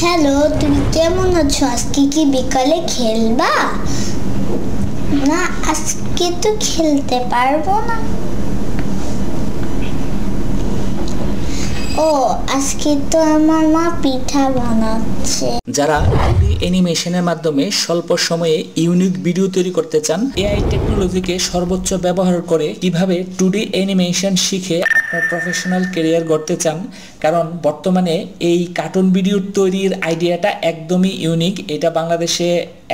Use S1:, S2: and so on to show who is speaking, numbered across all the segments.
S1: Hello, তুমি কেমন আছো? আজকে কি বিকালে খেলবা? না, আজকে তো খেলতে পারবো না। ও, আজকে তো আমার মা পিঠা বানাচ্ছে।
S2: যারা 2D অ্যানিমেশনের মাধ্যমে স্বল্প সময়ে ইউনিক ভিডিও তৈরি করতে চান, এআই টেকনোলজিকে সর্বোচ্চ ব্যবহার করে কিভাবে 2D অ্যানিমেশন শিখে আপনার প্রফেশনাল ক্যারিয়ার গড়তে চান, কারণ বর্তমানে এই কার্টুন ভিডিও তৈরির আইডিয়াটা একদমই ইউনিক। এটা বাংলাদেশে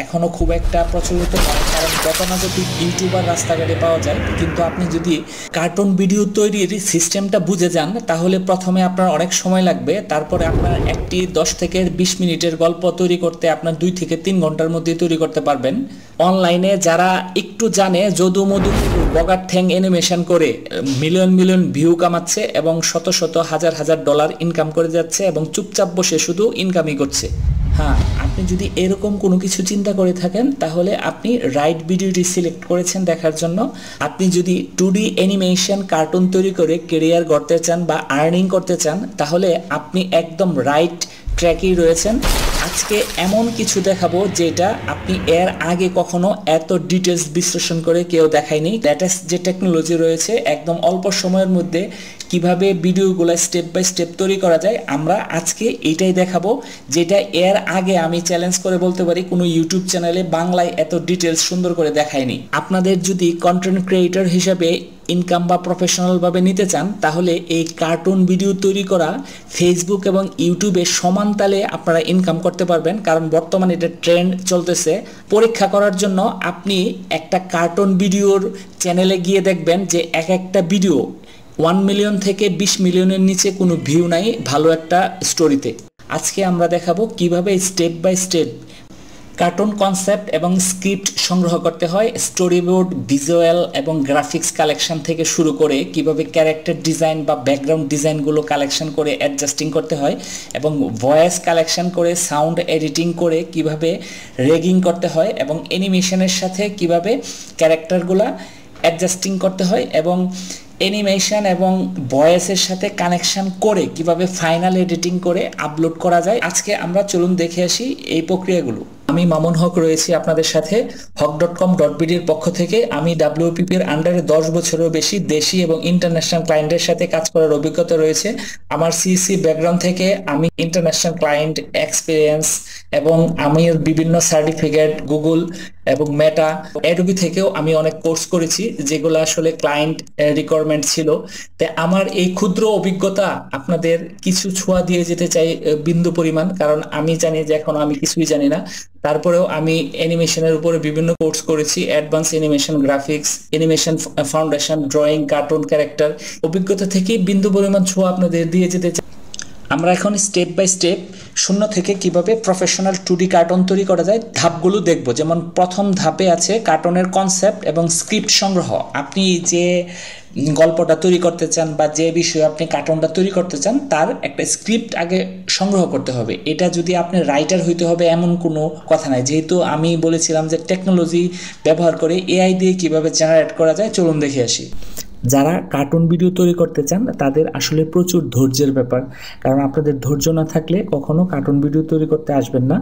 S2: এখনো খুব একটা প্রচলিত নয়, কারণ গতানুগতিক ইউটিউবার রাস্তাঘাটে পাওয়া যায়, কিন্তু আপনি যদি কার্টুন ভিডিও তৈরির সিস্টেমটা বুঝে যান তাহলে প্রথমে আপনার অনেক সময় লাগবে, তারপরে আপনার একটি 10 থেকে 20 মিনিটের গল্প তৈরি করতে আপনার 2 থেকে 3 ঘন্টার মধ্যে তৈরি করতে পারবেন। অনলাইনে যারা একটু জানে যদু মধু বগার ঠ্যাং অ্যানিমেশন করে মিলিয়ন মিলিয়ন ভিউ কামাচ্ছে এবং শত শত হাজার হাজার ডলার ইনকাম করে যাচ্ছে এবং চুপচাপ বসে শুধু ইনকামই করছে। হ্যাঁ, আপনি যদি এরকম কোনো কিছু চিন্তা করে থাকেন তাহলে আপনি রাইট ভিডিওটি সিলেক্ট করেছেন দেখার জন্য। আপনি যদি 2D অ্যানিমেশন কার্টুন তৈরি করে ক্যারিয়ার গড়তে চান বা আর্নিং করতে চান তাহলে আপনি একদম রাইট ট্র্যাকেই রয়েছেন। আজকে এমন কিছু দেখাবো যেটা আপনি এর আগে কখনো এত ডিটেলস বিশ্লেষণ করে কেউ দেখায়নি। লেটেস্ট যে টেকনোলজি রয়েছে, একদম অল্প সময়ের মধ্যে কিভাবে ভিডিওগুলো স্টেপ বাই স্টেপ তৈরি করা যায়, আমরা আজকে এইটাই দেখাবো, যেটা এর আগে আমি চ্যালেঞ্জ করে বলতে পারি কোনো ইউটিউব চ্যানেলে বাংলায় এত ডিটেলস সুন্দর করে দেখায়নি। আপনাদের যদি কন্টেন্ট ক্রিয়েটর হিসেবে ইনকাম বা প্রফেশনালভাবে নিতে চান তাহলে এই কার্টুন ভিডিও তৈরি করা ফেসবুক এবং ইউটিউবে সমান তালে আপনারা ইনকাম করতে পারবেন, কারণ বর্তমানে এটা ট্রেন্ড চলতেছে। পরীক্ষা করার জন্য আপনি একটা কার্টুন ভিডিওর চ্যানেলে গিয়ে দেখবেন যে একটা ভিডিও 1 মিলিয়ন থেকে 20 মিলিয়নের নিচে কোনো ভিউ নাই ভালো একটা স্টোরিতে। আজকে আমরা দেখাবো কিভাবে step by step cartoon concept এবং স্ক্রিপ্ট সংগ্রহ করতে হয়, স্টোরি বোর্ড, ভিজুয়াল এবং গ্রাফিক্স কালেকশন থেকে শুরু করে কিভাবে ক্যারেক্টার ডিজাইন বা ব্যাকগ্রাউন্ড ডিজাইনগুলো কালেকশন করে অ্যাডজাস্টিং করতে হয় এবং ভয়েস কালেকশন করে সাউন্ড এডিটিং করে কিভাবে রেগিং করতে হয় এবং অ্যানিমেশনের সাথে কিভাবে ক্যারেক্টারগুলো অ্যাডজাস্টিং করতে হয় এবং অ্যানিমেশন এবং ভয়েসের সাথে কানেকশন করে কিভাবে ফাইনাল এডিটিং করে আপলোড করা যায়। আজকে আমরা চলুন দেখে আসি এই প্রক্রিয়াগুলো। আমি মামুন হক রয়েছি আপনাদের সাথে hawk.com.bd এর পক্ষ থেকে। আমি WPP এর আন্ডারে 10 বছরেরও বেশি দেশি এবং ইন্টারন্যাশনাল ক্লায়েন্টের সাথে কাজ করার অভিজ্ঞতা রয়েছে। আমার সিএসসি ব্যাকগ্রাউন্ড থেকে আমি ইন্টারন্যাশনাল ক্লায়েন্ট এক্সপিরিয়েন্স এবং আমি বিভিন্ন সার্টিফিকেট গুগল এবং মেটা অ্যাডোবি থেকেও আমি অনেক কোর্স করেছি যেগুলো আসলে ক্লায়েন্ট রিকোয়ারমেন্ট ছিল। তাই আমার এই ক্ষুদ্র অভিজ্ঞতা আপনাদের কিছু ছোঁয়া দিয়ে যেতে চাই বিন্দু পরিমাণ, কারণ আমি জানি যে এখন আমি কিছুই জানি না। তারপরেও আমি অ্যানিমেশনের উপরে বিভিন্ন কোর্স করেছি, advance animation, graphics, animation foundation, drawing, cartoon, character অভিজ্ঞতা থেকেই বিন্দু পরিমাণ ছোঁয়া আপনাদের দিয়ে যেতে চাই। আমরা এখন স্টেপ বাই স্টেপ শূন্য থেকে কিভাবে প্রফেশনাল 2D কার্টুন তৈরি করা যায় ধাপগুলো দেখব। যেমন প্রথম ধাপে আছে কার্টুনের কনসেপ্ট এবং স্ক্রিপ্ট সংগ্রহ। আপনি যে গল্পটা তৈরি করতে চান বা যে বিষয়ে আপনি কার্টুনটা তৈরি করতে চান তার একটা স্ক্রিপ্ট আগে সংগ্রহ করতে হবে। এটা যদি আপনি রাইটার হইতে হবে এমন কোনো কথা নাই, যেহেতু আমি বলেছিলাম যে টেকনোলজি ব্যবহার করে এআই দিয়ে কিভাবে জেনারেট করা যায়, চলুন দেখে আসি। যারা কার্টুন ভিডিও তৈরি করতে চান তাদের আসলে প্রচুর ধৈর্যের ব্যাপার, কারণ আপনাদের ধৈর্য না থাকলে কখনো কার্টুন ভিডিও তৈরি করতে আসবেন না।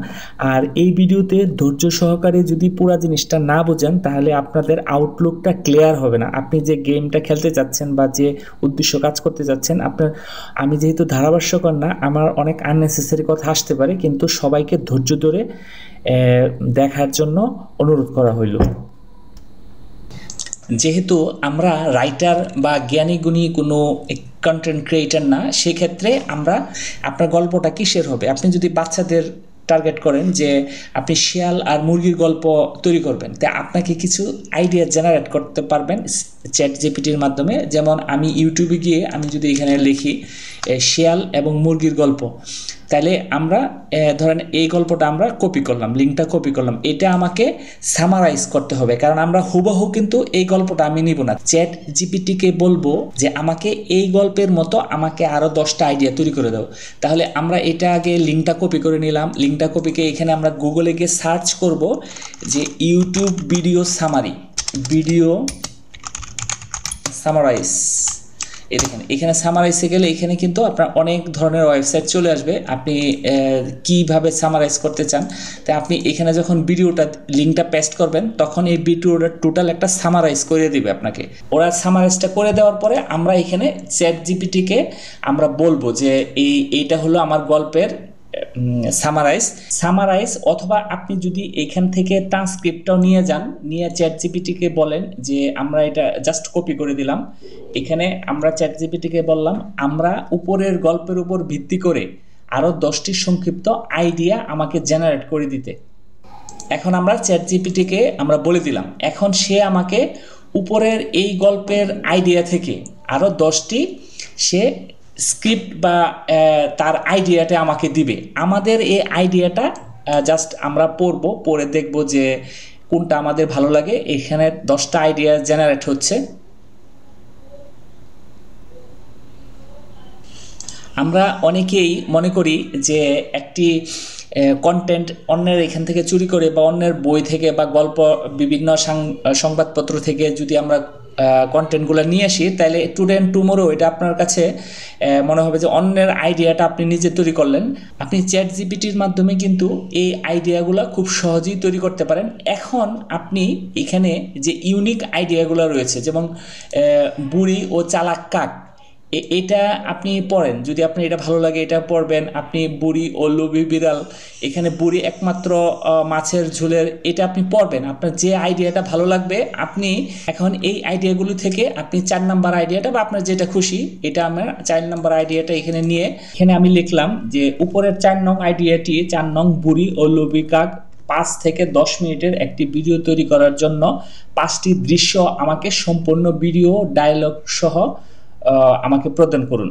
S2: আর এই ভিডিওতে ধৈর্য সহকারে যদি পুরো জিনিসটা না বোঝেন তাহলে আপনাদের আউটলুকটা ক্লিয়ার হবে না। আপনি যে গেমটা খেলতে যাচ্ছেন বা যে উদ্দেশ্য কাজ করতে যাচ্ছেন আমি যেহেতু ধারাভাষ্যকর না, আমার অনেক আননেসেসারি কথা আসতে পারে, কিন্তু সবাইকে ধৈর্য ধরে দেখার জন্য অনুরোধ করা হইল। যেহেতু আমরা রাইটার বা জ্ঞানী গুণী কোনো কন্টেন্ট ক্রিয়েটার না, সেক্ষেত্রে আপনার গল্পটা কিসের হবে। আপনি যদি বাচ্চাদের টার্গেট করেন যে আপনি শিয়াল আর মুরগির গল্প তৈরি করবেন, তাই আপনাকে কিছু আইডিয়া জেনারেট করতে পারবেন চ্যাট জিপিটির মাধ্যমে। যেমন আমি ইউটিউবে গিয়ে আমি যদি এখানে লিখি শিয়াল এবং মুরগির গল্প, তাহলে আমরা ধরেন এই গল্পটা আমরা কপি করলাম, লিঙ্কটা কপি করলাম, এটা আমাকে সামারাইজ করতে হবে, কারণ আমরা হুবহু কিন্তু এই গল্পটা আমি নিব না। চ্যাট জিপিটিকে বলবো যে আমাকে এই গল্পের মতো আমাকে আরও 10টা আইডিয়া তৈরি করে দাও। তাহলে আমরা এটা আগে লিঙ্কটা কপি করে নিলাম। লিঙ্কটা কপিকে এখানে আমরা গুগলে গিয়ে সার্চ করব যে ইউটিউব ভিডিও সামারাইজ, এই দেখেন এখানে সামারাইজে গেলে এখানে কিন্তু আপনার অনেক ধরনের ওয়েবসাইট চলে আসবে, আপনি কিভাবে সামারাইজ করতে চান। তাই আপনি এখানে যখন ভিডিওটা লিঙ্কটা পেস্ট করবেন তখন এই ভিডিওটা টোটাল একটা সামারাইজ করে দিবে আপনাকে। ওরা সামারাইজটা করে দেওয়ার পরে আমরা এখানে চ্যাট জিপিটিকে আমরা বলবো যে এইটা হলো আমার গল্পের সামারাইজ, অথবা আপনি যদি এখান থেকে ট্রান্সক্রিপ্টটাও নিয়ে যান, নিয়ে চ্যাট জিপিটিকে বলেন যে আমরা এটা জাস্ট কপি করে দিলাম। এখানে আমরা চ্যাট জিপিটিকে বললাম আমরা উপরের গল্পের উপর ভিত্তি করে আরও 10টি সংক্ষিপ্ত আইডিয়া আমাকে জেনারেট করে দিতে। এখন আমরা চ্যাট জিপিটিকে আমরা বলে দিলাম, এখন সে আমাকে উপরের এই গল্পের আইডিয়া থেকে আরও 10টি সে স্ক্রিপ্ট বা তার আইডিয়াটা আমাকে দিবে। আমাদের এই আইডিয়াটা জাস্ট আমরা পড়ে দেখব যে কোনটা আমাদের ভালো লাগে। এখানে 10টা আইডিয়া জেনারেট হচ্ছে। আমরা অনেকেই মনে করি যে একটি কন্টেন্ট অন্যের এখান থেকে চুরি করে বা অন্যের বই থেকে বা গল্প বিভিন্ন সংবাদপত্র থেকে যদি আমরা কন্টেন্টগুলো নিয়ে আসি, তাহলে টুডে অ্যান্ড টুমোরো এটা আপনার কাছে মনে হবে যে অন্যের আইডিয়াটা আপনি নিজে তৈরি করলেন। আপনি চ্যাট জিপিটির মাধ্যমে কিন্তু এই আইডিয়াগুলো খুব সহজেই তৈরি করতে পারেন। এখন আপনি এখানে যে ইউনিক আইডিয়াগুলো রয়েছে, যেমন বুড়ি ও চালাক কাক, এটা আপনি পড়েন, যদি আপনি এটা ভালো লাগে এটা পড়বেন। আপনি বুড়ি ও লোভী বিড়াল, এখানে বুড়ি একমাত্র মাছের ঝোলের, এটা আপনি পড়বেন। আপনার যে আইডিয়াটা ভালো লাগবে আপনি এখন এই আইডিয়াগুলো থেকে আপনি 4 নম্বর আইডিয়াটা বা আপনার যেটা খুশি এটা আমার 4 নম্বর আইডিয়াটা এখানে নিয়ে এখানে আমি লিখলাম যে উপরের 4 নং আইডিয়াটি 4 নং বুড়ি ও লোভী কাক 5 থেকে 10 মিনিটের একটি ভিডিও তৈরি করার জন্য 5টি দৃশ্য আমাকে সম্পূর্ণ ভিডিও ডায়লগ সহ আমাকে প্রদান করুন।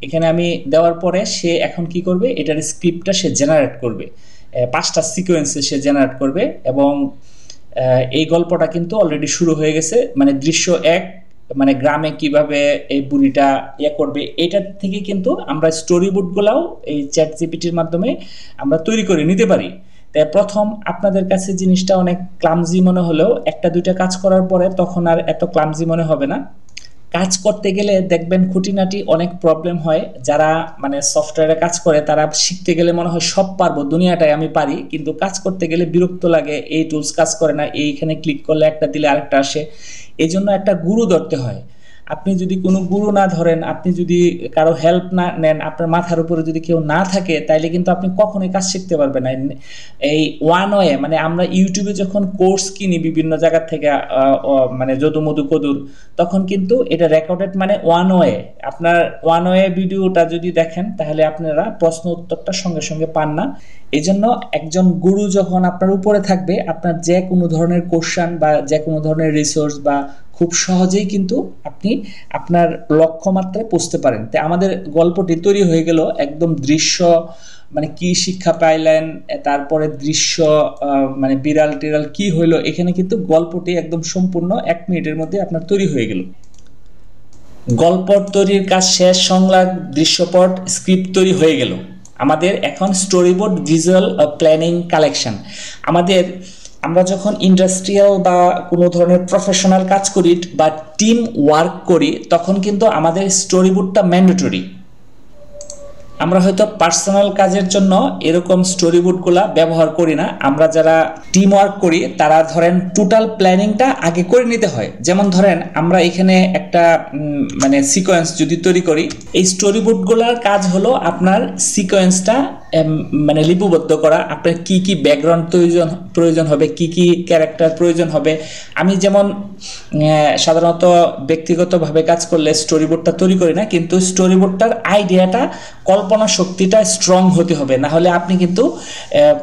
S2: এখানে আমি দেওয়ার পরে সে এখন কি করবে, এটার স্ক্রিপ্টটা সে জেনারেট করবে, 5টা সিকোয়েন্সে সে জেনারেট করবে। এবং এই গল্পটা কিন্তু অলরেডি শুরু হয়ে গেছে। মানে দৃশ্য 1 মানে গ্রামে কিভাবে এই বুড়িটা করবে, এটার থেকে কিন্তু আমরা স্টোরি বোর্ডগুলোও এই চ্যাট জিপিটির মাধ্যমে আমরা তৈরি করে নিতে পারি। তাই প্রথম আপনাদের কাছে জিনিসটা অনেক ক্লামজি মনে হলেও 1টা-2টা কাজ করার পরে তখন আর এত ক্লামজি মনে হবে না। কাজ করতে গেলে দেখবেন খুঁটিনাটি অনেক প্রবলেম হয়। যারা মানে সফটওয়্যারে কাজ করে তারা শিখতে গেলে মনে হয় সব পারবো, দুনিয়াটাই আমি পারি, কিন্তু কাজ করতে গেলে বিরক্ত লাগে, এই টুলস কাজ করে না, এইখানে ক্লিক করলে একটা দিলে আরেকটা আসে। এই জন্য একটা গুরু ধরতে হয়। আপনি যদি কোনো গুরু না ধরেন, আপনি যদি কারো হেল্প না নেন, আপনার মাথার উপরে যদি কেউ না থাকে, তাইলে কিন্তু আপনি কখনোই কাজ শিখতে পারবেন না। এই ওয়ান ওয়ে মানে আমরা ইউটিউবে যখন কোর্স কিনি বিভিন্ন জায়গা থেকে, মানে যদু মধু কদুর, তখন কিন্তু এটা রেকর্ডেড মানে ওয়ান ওয়ে। আপনার ওয়ান ওয়ে ভিডিওটা যদি দেখেন তাহলে আপনারা প্রশ্ন উত্তরটা সঙ্গে সঙ্গে পান না। এই জন্য একজন গুরু যখন আপনার উপরে থাকবে, আপনার যে কোনো ধরনের কোশ্চেন বা যে কোনো ধরনের রিসোর্স বা খুব সহজেই কিন্তু আপনি আপনার লক্ষ্যমাত্রায় পৌঁছতে পারেন। তাই আমাদের গল্পটি তৈরি হয়ে গেল একদম দৃশ্য, মানে কি শিক্ষা পাইলেন, তারপরে দৃশ্য মানে বিড়াল টিড়াল কি হইলো, এখানে কিন্তু গল্পটি একদম সম্পূর্ণ 1 মিনিটের মধ্যে আপনার তৈরি হয়ে গেল। গল্প তৈরির কাজ শেষ, সংলাপ, দৃশ্যপট, স্ক্রিপ্ট তৈরি হয়ে গেল। আমাদের এখন স্টোরিবোর্ড, ভিজুয়াল প্ল্যানিং, কালেকশন। আমরা যখন ইন্ডাস্ট্রিয়াল বা কোনো ধরনের প্রফেশনাল কাজ করি বা টিম ওয়ার্ক করি, তখন কিন্তু আমাদের স্টোরিবোর্ডটা ম্যান্ডেটরি। আমরা হয়তো পার্সোনাল কাজের জন্য এরকম স্টোরিবোর্ডগুলো ব্যবহার করি না। আমরা যারা টিম ওয়ার্ক করি তারা ধরেন টোটাল প্ল্যানিংটা আগে করে নিতে হয়। যেমন ধরেন আমরা এখানে একটা মানে সিকোয়েন্স যদি তৈরি করি, এই স্টোরিবোর্ডগুলোর কাজ হলো আপনার সিকোয়েন্সটা মানে লিপিবদ্ধ করা, আপনার কি কি ব্যাকগ্রাউন্ড প্রয়োজন হবে, কি কি ক্যারেক্টার প্রয়োজন হবে। আমি যেমন সাধারণত ব্যক্তিগতভাবে কাজ করলে স্টোরিবোর্ডটা তৈরি করি না, কিন্তু স্টোরিবোর্ডটার আইডিয়াটা, কল্পনা শক্তিটা স্ট্রং হতে হবে, না হলে আপনি কিন্তু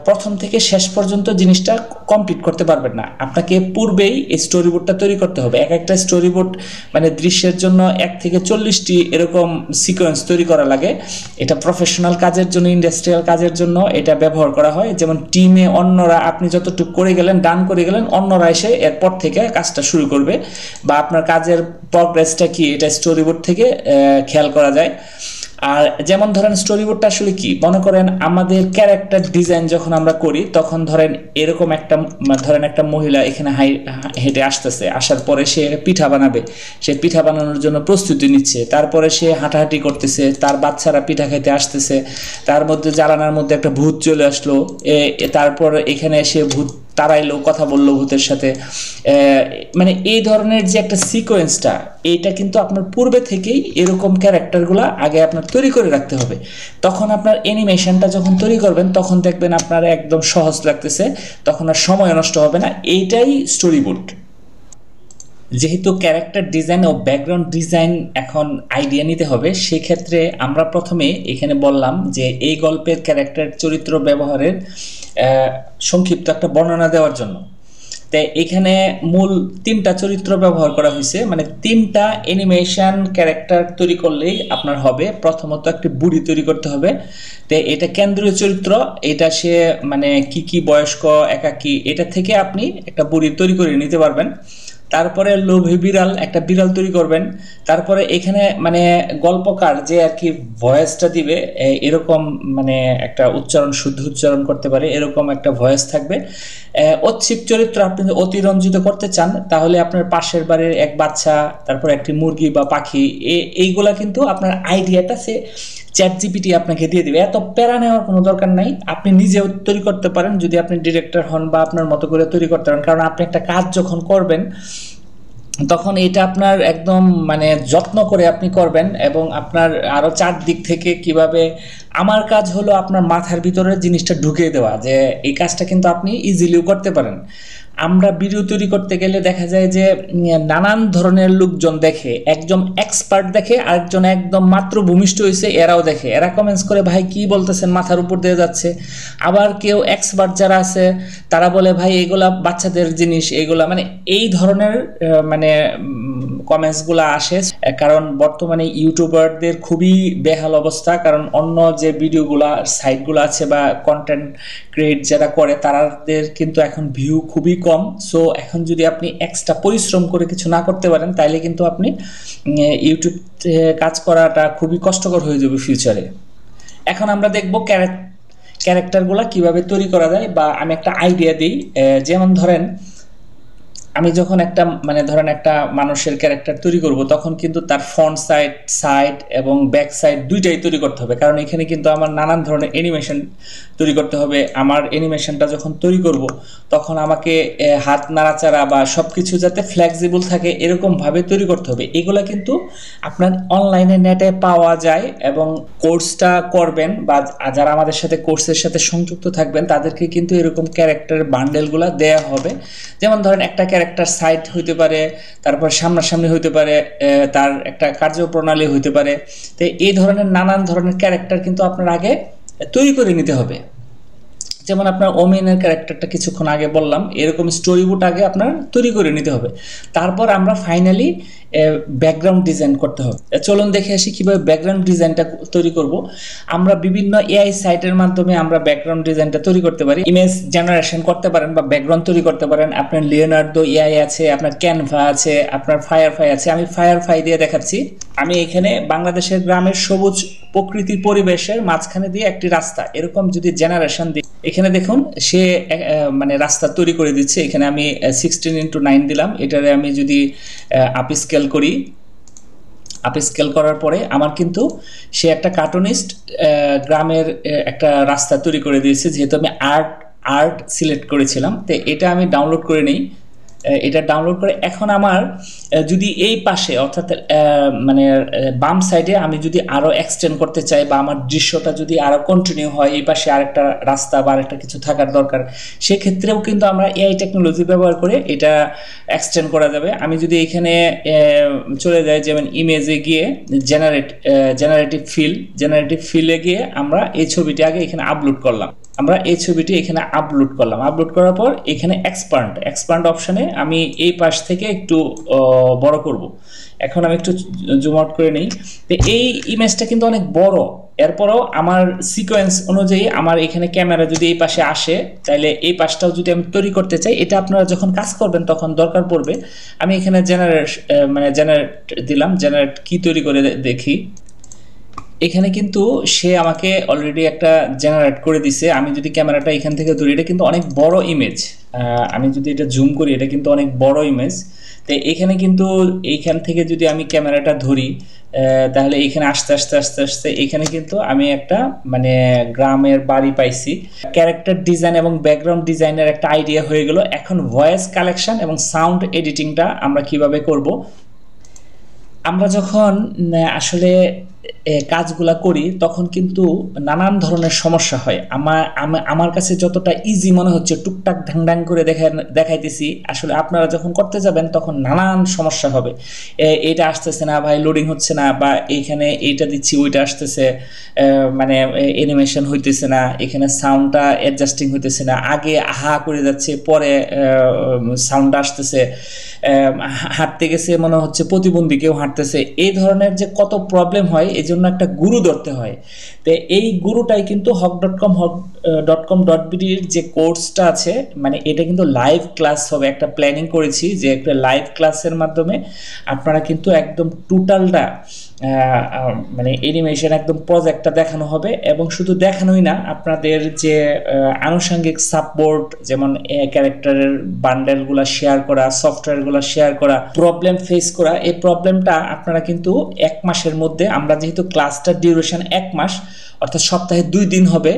S2: প্রথম থেকে শেষ পর্যন্ত জিনিসটা কমপ্লিট করতে পারবেন না। আপনাকে পূর্বেই এই স্টোরিবোর্ডটা তৈরি করতে হবে। একটা স্টোরিবোর্ড মানে দৃশ্যের জন্য 1 থেকে 40টি এরকম সিকোয়েন্স তৈরি করা লাগে। এটা প্রফেশনাল কাজের জন্য, ইন্ডাস্ট্রিয়াল কাজের জন্য এটা ব্যবহার করা হয়। যেমন টিমে অন্যরা, আপনি যতটুকু করে গেলেন, ডান করে গেলেন, অন্যরা এসে এরপর থেকে কাজটা শুরু করবে, বা আপনার কাজের প্রগ্রেসটা কি এটা স্টোরিবোর্ড থেকে খেয়াল করা যায়। আর যেমন ধরেন স্টোরিবোর্ডটা আসলে কি, মনে করেন আমাদের ক্যারেক্টার ডিজাইন যখন আমরা করি তখন ধরেন এরকম একটা মহিলা এখানে হেঁটে আসতেছে, আসার পরে সে পিঠা বানাবে, সে পিঠা বানানোর জন্য প্রস্তুতি নিচ্ছে, তারপরে সে হাঁটাহাঁটি করতেছে, তার বাচ্চারা পিঠা খেতে আসতেছে, তার মধ্যে জানালার মধ্যে একটা ভূত চলে আসলো, তারপর এখানে এসে ভূত তাড়াইলো, কথা বললো ভূতের সাথে, মানে এই ধরনের যে একটা সিকোয়েন্সটা, এইটা কিন্তু আপনার পূর্বে থেকেই এরকম ক্যারেক্টারগুলো আগে আপনার তৈরি করে রাখতে হবে। তখন আপনার অ্যানিমেশনটা যখন তৈরি করবেন তখন দেখবেন আপনার একদম সহজ লাগতেছে, তখন আর সময় নষ্ট হবে না। এইটাই স্টোরিবোর্ড। যেহেতু ক্যারেক্টার ডিজাইন ও ব্যাকগ্রাউন্ড ডিজাইন এখন আইডিয়া নিতে হবে, সেক্ষেত্রে আমরা প্রথমে এখানে বললাম যে এই গল্পের ক্যারেক্টার চরিত্র ব্যবহারের সংক্ষিপ্ত একটা বর্ণনা দেওয়ার জন্য। তাই এখানে মূল 3টা চরিত্র ব্যবহার করা হয়েছে, মানে 3টা অ্যানিমেশন ক্যারেক্টার তৈরি করলেই আপনার হবে। প্রথমত একটি বুড়ি তৈরি করতে হবে, তো এটা কেন্দ্রীয় চরিত্র, এটা সে মানে কি বয়স্ক, একাকী, এটা থেকে আপনি একটা বুড়ি তৈরি করে নিতে পারবেন। তারপরে লোভী বিড়াল, একটা বিড়াল তৈরি করবেন। তারপরে এখানে মানে গল্পকার যে আর কি ভয়েসটা দিবে, এরকম মানে একটা শুদ্ধ উচ্চারণ করতে পারে এরকম একটা ভয়েস থাকবে। ঐচ্ছিক চরিত্র আপনি যদি অতিরঞ্জিত করতে চান তাহলে আপনার পাশের বাড়ির এক বাচ্চা, তারপর একটি মুরগি বা পাখি, এইগুলা কিন্তু আপনার আইডিয়াটা সে চ্যাটজিপিটি আপনাকে দিয়ে দিবে। এত প্যারা নেওয়ার কোনো দরকার নাই, আপনি নিজেও তৈরি করতে পারেন যদি আপনি ডিরেক্টর হন বা আপনার মতো করে তৈরি করতে পারেন। কারণ আপনি একটা কাজ যখন করবেন তখন এটা আপনার একদম মানে যত্ন করে আপনি করবেন, এবং আপনার আরও 4 দিক থেকে কিভাবে, আমার কাজ হলো আপনার মাথার ভিতরে জিনিসটা ঢুকিয়ে দেওয়া, যে এই কাজটা কিন্তু আপনি ইজিলিও করতে পারেন। আমরা ভিডিও তৈরি করতে গেলে দেখা যায় যে নানান ধরনের লোকজন দেখে, একজন এক্সপার্ট দেখে, আরেকজন একদম মাত্র ভূমিষ্ঠ হয়েছে এরাও দেখে, এরা কমেন্টস করে ভাই কি বলতেছেন, মাথার উপর দিয়ে যাচ্ছে। আবার কেউ এক্সপার্ট যারা আছে তারা বলে ভাই এগুলা বাচ্চাদের জিনিস, এগুলা মানে এই ধরনের মানে কমেন্টসগুলো আসে। কারণ বর্তমানে ইউটিউবারদের খুবই বেহাল অবস্থা, কারণ অন্য যে ভিডিওগুলা সাইটগুলো আছে বা কন্টেন্ট ক্রিয়েট যারা করে তাদের কিন্তু এখন ভিউ খুবই কম। সো এখন যদি আপনি এক্সট্রা পরিশ্রম করে কিছু না করতে পারেন তাহলে কিন্তু আপনি ইউটিউব কাজ করাটা খুবই কষ্টকর হয়ে যাবে ফিউচারে। এখন আমরা দেখব ক্যারেক্টারগুলো কিভাবে তৈরি করা যায়, বা আমি একটা আইডিয়া দিই। যেমন ধরেন আমি যখন একটা মানুষের ক্যারেক্টার তৈরি করব তখন কিন্তু তার ফ্রন্ট সাইড এবং ব্যাক সাইড দুইটাই তৈরি করতে হবে, কারণ এখানে কিন্তু আমার নানান ধরনের অ্যানিমেশন তৈরি করতে হবে। আমার অ্যানিমেশনটা যখন তৈরি করব তখন আমাকে হাত নাড়াচাড়া বা সব কিছু যাতে ফ্লেক্সিবল থাকে এরকমভাবে তৈরি করতে হবে। এগুলো কিন্তু আপনার অনলাইনে নেটে পাওয়া যায়, এবং কোর্সটা করবেন বা যারা আমাদের সাথে কোর্সের সাথে সংযুক্ত থাকবেন তাদেরকে কিন্তু এরকম ক্যারেক্টার বান্ডেলগুলো দেওয়া হবে। যেমন ধরেন একটা ক্যারেক্টার সাইড হইতে পারে, তারপর সামনাসামনি হইতে পারে, তার একটা কার্যপ্রণালী হইতে পারে। তো এই ধরনের নানান ধরনের ক্যারেক্টার কিন্তু আপনার আগে তৈরি করে নিতে হবে। যেমন আপনার ওমেনের ক্যারেক্টারটা কিছুক্ষণ আগে বললাম, এরকম স্টোরিবোর্ড আগে আপনার তৈরি করে নিতে হবে। তারপর আমরা ফাইনালি ব্যাকগ্রাউন্ড ডিজাইন করতে হবে। চলুন দেখে আসি কিভাবে ব্যাকগ্রাউন্ড ডিজাইনটা তৈরি করব। আমরা বিভিন্ন এআই সাইটের মাধ্যমে আমরা ব্যাকগ্রাউন্ড ডিজাইনটা তৈরি করতে পারি। ইমেজ জেনারেশন করতে পারেন বা ব্যাকগ্রাউন্ড তৈরি করতে পারেন। আপনার লিওনার্দো এআই আছে, আপনার ক্যানভা আছে, আপনার ফায়ারফ্লাই আছে। আমি ফায়ারফ্লাই দিয়ে দেখাচ্ছি। আমি এখানে বাংলাদেশের গ্রামের সবুজ প্রকৃতির পরিবেশের মাঝখানে দিয়ে একটি রাস্তা এরকম যদি জেনারেশন দিই, এখানে দেখুন সে মানে রাস্তা তৈরি করে দিচ্ছে। এখানে আমি 16:9 দিলাম। এটারে আমি যদি আপ স্কেল করি, আপ স্কেল করার পরে আমার কিন্তু সে একটা কার্টুনিস্ট গ্রামের একটা রাস্তা তৈরি করে দিয়েছে। যেহেতু আমি আর্ট সিলেক্ট করেছিলাম, তো এটা আমি ডাউনলোড করে নিই। এটা ডাউনলোড করে এখন আমার যদি এই পাশে অর্থাৎ মানে বাম সাইডে আমি যদি আরও এক্সটেন্ড করতে চাই, বা আমার দৃশ্যটা যদি আরও কন্টিনিউ হয়, এই পাশে আরেকটা রাস্তা বা আরেকটা কিছু থাকার দরকার, সেক্ষেত্রেও কিন্তু আমরা এআই টেকনোলজি ব্যবহার করে এটা এক্সটেন্ড করা যাবে। আমি যদি এখানে চলে যাই, যেমন ইমেজে গিয়ে জেনারেটিভ ফিলে গিয়ে আমরা এই ছবিটি আগে এখানে আপলোড করলাম। আমরা এই ছবিটি এখানে আপলোড করলাম। আপলোড করার পর এখানে এক্সপান্ড অপশানে আমি এই পাশ থেকে একটু বড় করব। এখন আমি একটু জুম আউট করে নিই। তো এই ইমেজটা কিন্তু অনেক বড়। এরপরও আমার সিকোয়েন্স অনুযায়ী আমার এখানে ক্যামেরা যদি এই পাশে আসে, তাহলে এই পাশটাও যদি আমি তৈরি করতে চাই, এটা আপনারা যখন কাজ করবেন তখন দরকার পড়বে। আমি এখানে জেনারেট দিলাম। জেনারেট কি তৈরি করে দেখি। এখানে কিন্তু সে আমাকে অলরেডি একটা জেনারেট করে দিছে। আমি যদি ক্যামেরাটা এখান থেকে ধরি, এটা কিন্তু অনেক বড় ইমেজ। আমি যদি এটা জুম করি, এটা কিন্তু অনেক বড় ইমেজ। তো এখানে কিন্তু এইখান থেকে যদি আমি ক্যামেরাটা ধরি, তাহলে এখানে আস্তে আস্তে আস্তে আস্তে এখানে কিন্তু আমি একটা মানে গ্রামের বাড়ি পাইছি। ক্যারেক্টার ডিজাইন এবং ব্যাকগ্রাউন্ড ডিজাইনের একটা আইডিয়া হয়ে গেল। এখন ভয়েস কালেকশন এবং সাউন্ড এডিটিংটা আমরা কিভাবে করব। আমরা যখন আসলে কাজগুলা করি তখন কিন্তু নানান ধরনের সমস্যা হয়। আমার কাছে যতটা ইজি মনে হচ্ছে, টুকটাক ঢাং করে দেখাইতেছি, আসলে আপনারা যখন করতে যাবেন তখন নানান সমস্যা হবে। এটা আসতেছে না ভাই, লোডিং হচ্ছে না, বা এইখানে এইটা দিচ্ছি ওইটা আসতেছে, মানে অ্যানিমেশন হইতেছে না, এখানে সাউন্ডটা অ্যাডজাস্টিং হইতেছে না, আগে আহা করে যাচ্ছে, পরে সাউন্ডটা আসতেছে, হাঁটতে গেছে মনে হচ্ছে প্রতিবন্ধী কেউ হাঁটতেছে। এই ধরনের যে কত প্রবলেম হয়, এই জন্য একটা গুরু ধরতে হয়। তো এই গুরুটাই কিন্তু hawk.com.bd এর যে কোর্সটা আছে, মানে এটা কিন্তু লাইভ ক্লাস হবে। একটা প্ল্যানিং করেছি যে একটা লাইভ ক্লাসের মাধ্যমে আপনারা কিন্তু একদম টোটালটা মানে অ্যানিমেশন একদম প্রজেক্টটা দেখানো হবে। এবং শুধু দেখানোই না, আপনাদের যে আনুষঙ্গিক সাপোর্ট, যেমন ক্যারেক্টারের বান্ডেলগুলো শেয়ার করা, সফটওয়্যারগুলো শেয়ার করা, প্রবলেম ফেস করা, এই প্রবলেমটা আপনারা কিন্তু 1 মাসের মধ্যে, আমরা যেহেতু ক্লাসটার ডিউরেশন 1 মাস, অর্থাৎ সপ্তাহে 2 দিন হবে,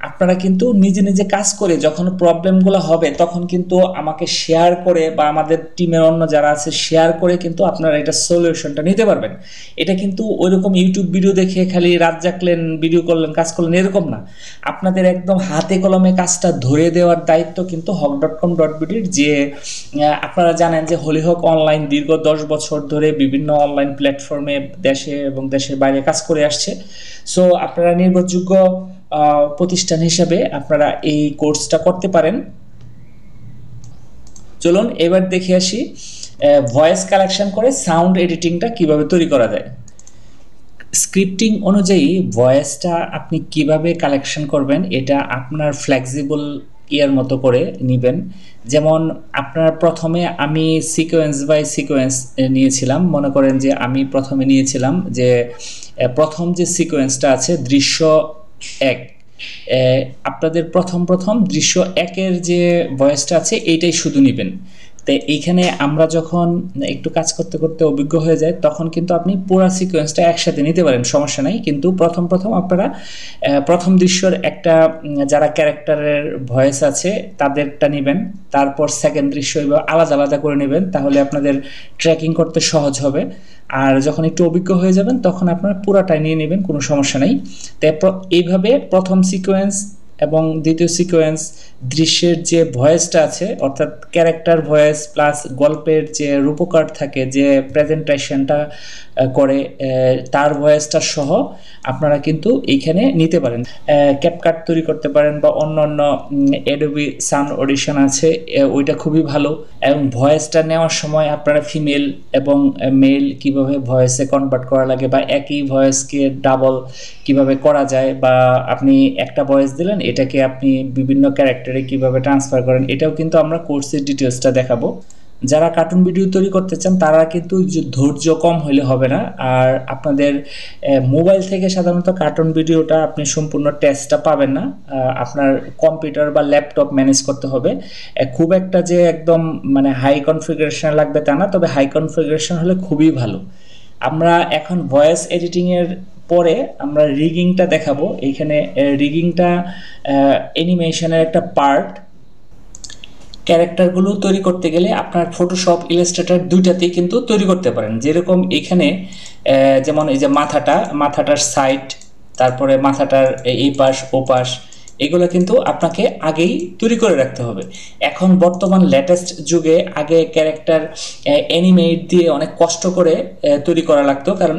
S2: আপনারা কিন্তু নিজে নিজে কাজ করে যখন প্রবলেমগুলো হবে তখন কিন্তু আমাকে শেয়ার করে, বা আমাদের টিমের অন্য যারা আছে শেয়ার করে কিন্তু আপনারা এটা সলিউশনটা নিতে পারবেন। এটা কিন্তু ওইরকম ইউটিউব ভিডিও দেখে খালি রাত জাগলেন, ভিডিও করলেন, কাজ করলেন, এরকম না। আপনাদের একদম হাতে কলমে কাজটা ধরে দেওয়ার দায়িত্ব কিন্তু hawk.com.bd এর। যে আপনারা জানেন যে হলিহক অনলাইন দীর্ঘ 10 বছর ধরে বিভিন্ন অনলাইন প্ল্যাটফর্মে দেশে এবং দেশের বাইরে কাজ করে আসছে। সো আপনারা নির্ভরযোগ্য প্রতিষ্ঠান হিসেবে আপনারা এই কোর্সটা করতে পারেন। চলুন এবার দেখে আসি ভয়েস কালেকশন করে সাউন্ড এডিটিংটা কিভাবে তৈরি করা যায়। স্ক্রিপ্টিং অনুযায়ী ভয়েসটা আপনি কিভাবে কালেকশন করবেন, এটা আপনার ফ্লেক্সিবল ইয়ার মতো করে নেবেন। যেমন আপনার প্রথমে আমি সিকোয়েন্স বাই সিকোয়েন্স নিয়েছিলাম। মনে করেন যে আমি প্রথমে নিয়েছিলাম যে প্রথম যে সিকোয়েন্সটা আছে দৃশ্য 1, আপনাদের প্রথম দৃশ্য 1-এর যে ভয়েসটা আছে এইটাই শুধু নেবেন। তো এইখানে আমরা যখন একটু কাজ করতে করতে অভিজ্ঞ হয়ে যায় তখন কিন্তু আপনি পুরো সিকোয়েন্সটা একসাথে নিতে পারেন, সমস্যা নাই। কিন্তু প্রথম আপনারা প্রথম দৃশ্যর একটা যারা ক্যারেক্টারের ভয়েস আছে তাদেরটা নেবেন, তারপর সেকেন্ড দৃশ্য আলাদা আলাদা করে নেবেন, তাহলে আপনাদের ট্র্যাকিং করতে সহজ হবে। আর যখন একটু অভিজ্ঞ হয়ে যাবেন তখন আপনারা পুরাটাই নিয়ে নেবেন, কোনো সমস্যা নেই। তারপর এইভাবে প্রথম সিকোয়েন্স এবং দ্বিতীয় সিকোয়েন্স দৃশ্যের যে ভয়েসটা আছে, অর্থাৎ ক্যারেক্টার ভয়েস প্লাস গল্পের যে রূপকার থাকে, যে প্রেজেন্টেশনটা করে, তার ভয়েসটা সহ আপনারা কিন্তু এইখানে নিতে পারেন। ক্যাপকাট তৈরি করতে পারেন, বা অন্য অ্যাডোবি সাউন্ড অডিশন আছে, ওইটা খুবই ভালো। এবং ভয়েসটা নেওয়ার সময় আপনারা ফিমেল এবং মেল কিভাবে ভয়েসে কনভার্ট করা লাগে, বা একই ভয়েসকে ডাবল কিভাবে করা যায়, বা আপনি একটা ভয়েস দিলেন এটাকে আপনি বিভিন্ন ক্যারেক্টারে কিভাবে ট্রান্সফার করেন, এটাও কিন্তু আমরা কোর্সের ডিটেলসটা দেখাবো। যারা কার্টুন ভিডিও তৈরি করতে চান তারা কিন্তু ধৈর্য কম হলে হবে না। আর আপনাদের মোবাইল থেকে সাধারণত কার্টুন ভিডিওটা আপনি সম্পূর্ণ টেস্টটা পাবেন না, আপনার কম্পিউটার বা ল্যাপটপ ম্যানেজ করতে হবে। খুব একটা যে একদম মানে হাই কনফিগারেশন লাগবে তা না, তবে হাই কনফিগারেশন হলে খুবই ভালো। আমরা এখন ভয়েস এডিটিংয়ের পরে আমরা রিগিংটা দেখাবো। এইখানে রিগিংটা অ্যানিমেশনের একটা পার্ট। ক্যারেক্টারগুলো তৈরি করতে গেলে আপনার ফটোশপ, ইলাস্ট্রেটর দুইটাতেই কিন্তু তৈরি করতে পারেন। যেরকম এখানে যেমন এই যে মাথাটার সাইড, তারপরে মাথাটার এই পাশ ও পাশ, এগুলো কিন্তু আপনাকে আগেই তৈরি করে রাখতে হবে। এখন বর্তমান লেটেস্ট যুগে আগে ক্যারেক্টার অ্যানিমেট দিয়ে অনেক কষ্ট করে তৈরি করা লাগতো, কারণ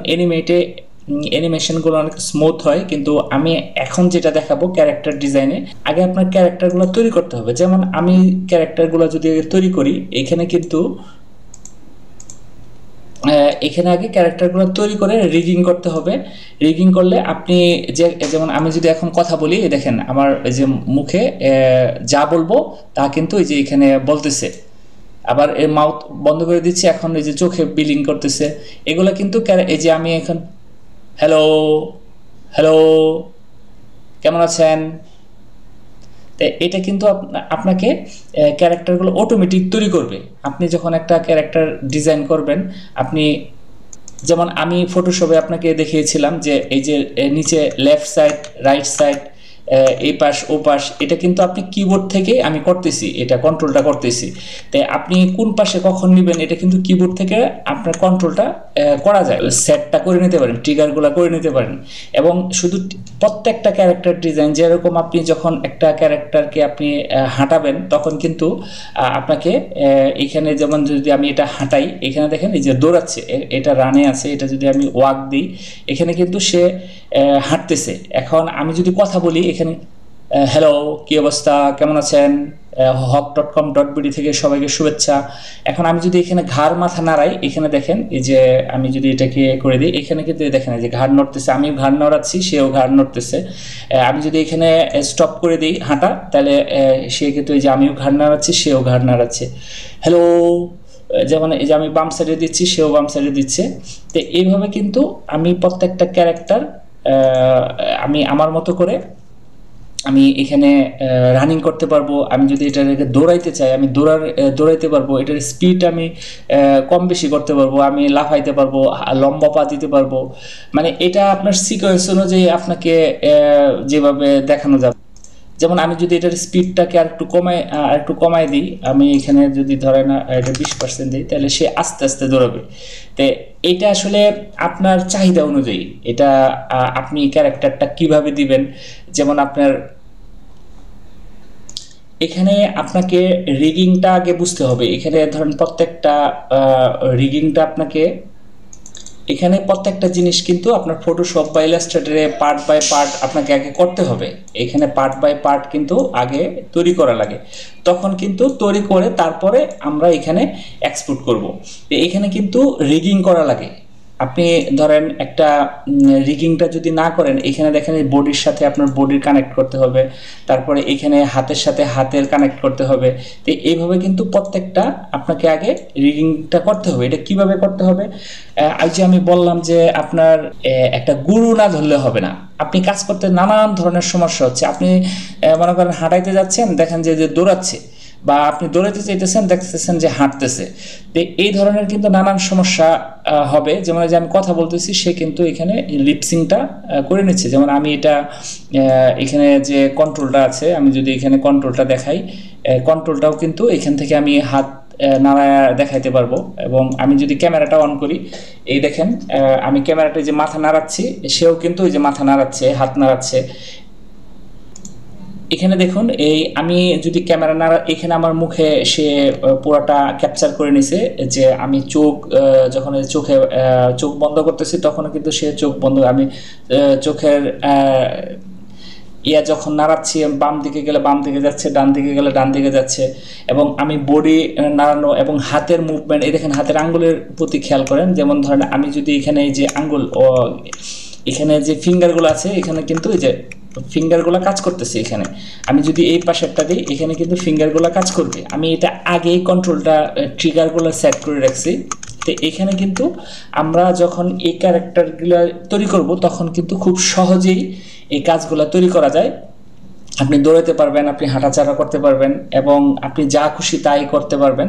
S2: অ্যানিমেশনগুলো অনেক স্মুথ হয়। কিন্তু আমি এখন যেটা দেখাবো ক্যারেক্টার ডিজাইনে, আগে আপনার ক্যারেক্টারগুলো তৈরি করতে হবে। যেমন আমি ক্যারেক্টারগুলো যদি তৈরি করি, এখানে কিন্তু এখানে আগে ক্যারেক্টারগুলো তৈরি করে রিগিং করতে হবে। রিগিং করলে আপনি যেমন আমি যদি এখন কথা বলি, দেখেন আমার এই যে মুখে যা বলবো তা কিন্তু এই যে এখানে বলতেছে, আবার এর মাউথ বন্ধ করে দিচ্ছি, এখন এই যে চোখে বিলিং করতেছে, এগুলো কিন্তু এই যে আমি এখন হ্যালো হ্যালো, কেমন আছেন? তো এটা কিন্তু আপনাকে ক্যারেক্টারগুলো অটোমেটিক তৈরি করবে। আপনি যখন একটা ক্যারেক্টার ডিজাইন করবেন, আপনি যেমন আমি ফটোশপে আপনাকে দেখিয়েছিলাম যে এই যে নিচে লেফট সাইড, রাইট সাইড, এই পাশ ও পাশ, এটা কিন্তু আপনি কিবোর্ড থেকে আমি করতেছি, এটা কন্ট্রোলটা করতেছি। তাই আপনি কোন পাশে কখন নেবেন এটা কিন্তু কিবোর্ড থেকে আপনার কন্ট্রোলটা করা যায়, সেটটা করে নিতে পারেন, ট্রিগারগুলো করে নিতে পারেন। এবং শুধু প্রত্যেকটা ক্যারেক্টার ডিজাইন, যেরকম আপনি যখন একটা ক্যারেক্টারকে আপনি হাঁটাবেন তখন কিন্তু আপনাকে এখানে যেমন যদি আমি এটা হাঁটাই, এখানে দেখেন এই যে দৌড়াচ্ছে, এটা রানে আছে, এটা যদি আমি ওয়াক দিই এখানে কিন্তু সে হাঁটতেছে। এখন আমি যদি কথা বলি এখানে, হ্যালো, কি অবস্থা, কেমন আছেন, hawk.com.bd থেকে সবাইকে শুভেচ্ছা। এখন আমি যদি এখানে ঘাড় মাথা নাড়াই, এখানে দেখেন এই যে আমি যদি এটাকে করে দিই, এখানে কিন্তু দেখেন এই যে ঘাড় নড়তেছে, আমি ঘাড় নড়াচ্ছি, সেও ঘাড় নড়তেছে। আমি যদি এখানে স্টপ করে দিই হাঁটা, তাহলে সে কিন্তু এই যে আমিও ঘাড় নাড়াচ্ছি, সেও ঘাড় নাড়াচ্ছে। হ্যালো, যেমন এই যে আমি বাম সাইডে দিচ্ছি, সেও বাম সাইডে দিচ্ছে। তো এইভাবে কিন্তু আমি প্রত্যেকটা ক্যারেক্টার আমি আমার মতো করে আমি এখানে রানিং করতে পারবো। আমি যদি এটাকে দৌড়াইতে চাই, আমি দৌড়াইতে পারবো। এটার স্পিড আমি কম বেশি করতে পারবো, আমি লাফাইতে পারবো, লম্বা পা দিতে পারবো। মানে এটা আপনার সিকোয়েন্স অনুযায়ী আপনাকে যেভাবে দেখানো যাবে। যেমন আমি যদি এটার স্পিডটাকে আর একটু কমাই দিই, আমি এখানে যদি ধরেন এটা 20% দিই, তাহলে সে আস্তে আস্তে দৌড়াবে। তো এটা আসলে আপনার চাহিদা অনুযায়ী, এটা আপনি ক্যারেক্টারটা কিভাবে দিবেন। যেমন আপনার এখানে আপনাকে রিগিংটা আগে বুঝতে হবে। এখানে ধরেন প্রত্যেকটা রিগিংটা আপনাকে, এখানে প্রত্যেকটা জিনিস কিন্তু আপনার ফটোশপ বা ইলাস্ট্রেটরে পার্ট বাই পার্ট আপনাকে আগে করতে হবে। এখানে পার্ট বাই পার্ট কিন্তু আগে তৈরি করা লাগে, তখন কিন্তু তৈরি করে তারপরে আমরা এখানে এক্সপোর্ট করব। এখানে কিন্তু রিগিং করা লাগে। আপনি ধরেন একটা রিগিংটা যদি না করেন, এখানে দেখেন এই বডির সাথে আপনার বডির কানেক্ট করতে হবে, তারপরে এখানে হাতের সাথে হাতের কানেক্ট করতে হবে। তো এইভাবে কিন্তু প্রত্যেকটা আপনাকে আগে রিগিংটা করতে হবে। এটা কিভাবে করতে হবে, আজ যে আমি বললাম যে আপনার একটা গুরু না ধরলে হবে না। আপনি কাজ করতে নানান ধরনের সমস্যা হচ্ছে। আপনি মনে করেন হাঁটাইতে যাচ্ছেন, দেখেন যে দৌড়াচ্ছে, বা আপনি দৌড়াতে চাইতেছেন, দেখতেছেন যে হাঁটতেছে। তো এই ধরনের কিন্তু নানান সমস্যা হবে। যেমন যে আমি কথা বলতেছি, সে কিন্তু এখানে লিপসিংটা করে নিচ্ছে। যেমন আমি এটা এখানে যে কন্ট্রোলটা আছে, আমি যদি এখানে কন্ট্রোলটা দেখাই, কন্ট্রোলটাও কিন্তু এখান থেকে আমি হাত নাড়ায় দেখাইতে পারবো। এবং আমি যদি ক্যামেরাটা অন করি, এই দেখেন আমি ক্যামেরাটা যে মাথা নাড়াচ্ছি, সেও কিন্তু ওই যে মাথা নাড়াচ্ছে, হাত নাড়াচ্ছে। এখানে দেখুন, এই আমি যদি ক্যামেরা না, এখানে আমার মুখে সে পুরোটা ক্যাপচার করে নিছে যে আমি যখন চোখ বন্ধ করতেছি, তখন কিন্তু সে চোখ বন্ধ, আমি চোখের যখন নাড়াচ্ছি, বাম দিকে গেলে বাম দিকে যাচ্ছে, ডান দিকে গেলে ডান দিকে যাচ্ছে। এবং আমি বডি নাড়ানো এবং হাতের মুভমেন্ট, এই দেখেন হাতের আঙ্গুলের প্রতি খেয়াল করেন। যেমন ধরেন আমি যদি এখানে এই যে আঙ্গুল, এখানে যে ফিঙ্গারগুলো আছে, এখানে কিন্তু এই যে ফিঙ্গারগুলো কাজ করতেছে। এখানে আমি যদি এই পাশেরটা দিই, এখানে কিন্তু ফিঙ্গারগুলো কাজ করবে। আমি এটা আগেই কন্ট্রোলটা ট্রিগারগুলো সেট করে রাখছি। তো এখানে কিন্তু আমরা যখন এই ক্যারেক্টারগুলো তৈরি করব, তখন কিন্তু খুব সহজেই এই কাজগুলো তৈরি করা যায়। আপনি দৌড়াতে পারবেন, আপনি হাঁটাচলা করতে পারবেন, এবং আপনি যা খুশি তাই করতে পারবেন।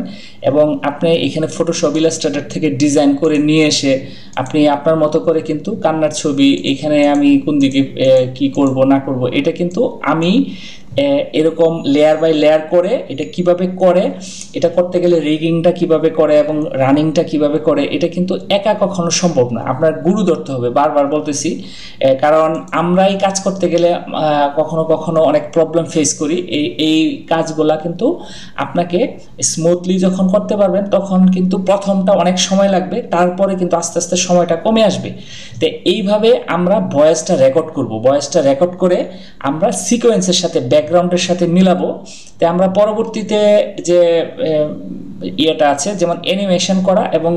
S2: এবং আপনি এখানে ফটোশপ ইলাস্ট্রেটর থেকে ডিজাইন করে নিয়ে এসে আপনি আপনার মতো করে কিন্তু কান্নার ছবি, এখানে আমি কোন দিকে কি করব না করব, এটা কিন্তু আমি এরকম লেয়ার বাই লেয়ার করে এটা কিভাবে করে, এটা করতে গেলে রিগিংটা কিভাবে করে এবং রানিংটা কিভাবে করে, এটা কিন্তু একা কখনো সম্ভব না। আপনার গুরু ধরতে হবে, বারবার বলতেছি। কারণ আমরা এই কাজ করতে গেলে কখনো কখনো অনেক প্রবলেম ফেস করি। এই কাজগুলা কিন্তু আপনাকে স্মুথলি যখন করতে পারবেন, তখন কিন্তু প্রথমটা অনেক সময় লাগবে, তারপরে কিন্তু আস্তে আস্তে সময়টা কমে আসবে। তো এইভাবে আমরা ভয়েসটা রেকর্ড করব। ভয়েসটা রেকর্ড করে আমরা সিকোয়েন্সের সাথে, ব্যাকগ্রাউন্ডের সাথে মিলাবো। তো আমরা পরবর্তীতে যে ইয়েটা আছে, যেমন অ্যানিমেশন করা এবং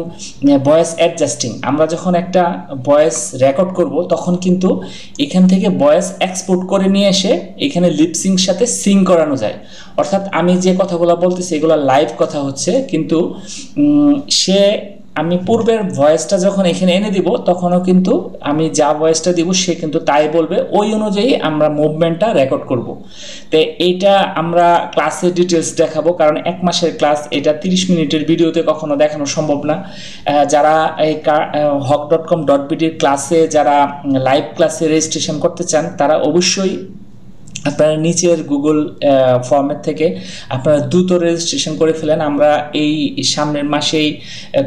S2: ভয়েস অ্যাডজাস্টিং, আমরা যখন একটা ভয়েস রেকর্ড করব, তখন কিন্তু এখান থেকে ভয়েস এক্সপোর্ট করে নিয়ে এসে এখানে লিপসিং সাথে সিং করানো যায়। অর্থাৎ আমি যে কথাগুলো বলতেছি এগুলো লাইভ কথা হচ্ছে, কিন্তু সে আমি পূর্বের ভয়েসটা যখন এখানে এনে দিব তখনও কিন্তু আমি যা ভয়েসটা দিব সে কিন্তু তাই বলবে, ওই অনুযায়ী আমরা মুভমেন্টটা রেকর্ড করব। তো এইটা আমরা ক্লাসের ডিটেলস দেখাবো, কারণ 1 মাসের ক্লাস, এটা 30 মিনিটের ভিডিওতে কখনো দেখানো সম্ভব না। যারা এই hawk.com.bd ক্লাসে যারা লাইভ ক্লাসে রেজিস্ট্রেশন করতে চান তারা অবশ্যই আপনারা নিচের গুগল ফর্মের থেকে আপনারা দ্রুত রেজিস্ট্রেশন করে ফেলেন। আমরা এই সামনের মাসেই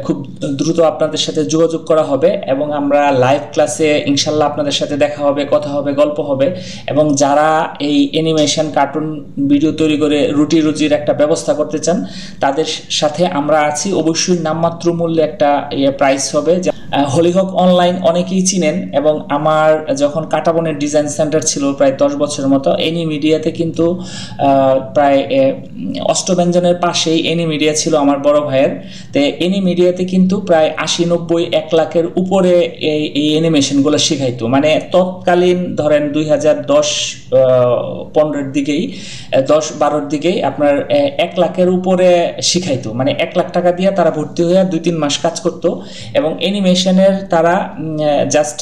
S2: খুব দ্রুত আপনাদের সাথে যোগাযোগ করা হবে এবং আমরা লাইভ ক্লাসে ইনশাল্লাহ আপনাদের সাথে দেখা হবে, কথা হবে, গল্প হবে। এবং যারা এই অ্যানিমেশন কার্টুন ভিডিও তৈরি করে রুজির একটা ব্যবস্থা করতে চান তাদের সাথে আমরা আছি। অবশ্যই নামমাত্র মূল্যে একটা প্রাইস হবে। হলিহক অনলাইন অনেকেই চিনেন, এবং আমার যখন কাটাবনের ডিজাইন সেন্টার ছিল প্রায় 10 বছরের মতো, এনি মিডিয়াতে কিন্তু প্রায় অষ্টব্যঞ্জনের পাশেই এনি মিডিয়া ছিল আমার বড় ভাইয়ের। তো এনি মিডিয়াতে কিন্তু প্রায় 80, 90, 1 লাখের উপরে এই অ্যানিমেশনগুলো শেখাইতো। মানে তৎকালীন ধরেন 2010-15-এর দিকেই, 10-12-এর দিকেই আপনার 1 লাখের উপরে শিখাইতো। মানে 1 লাখ টাকা দিয়ে তারা ভর্তি হয়ে 2-3 মাস কাজ করতো এবং অ্যানিমেশনের তারা জাস্ট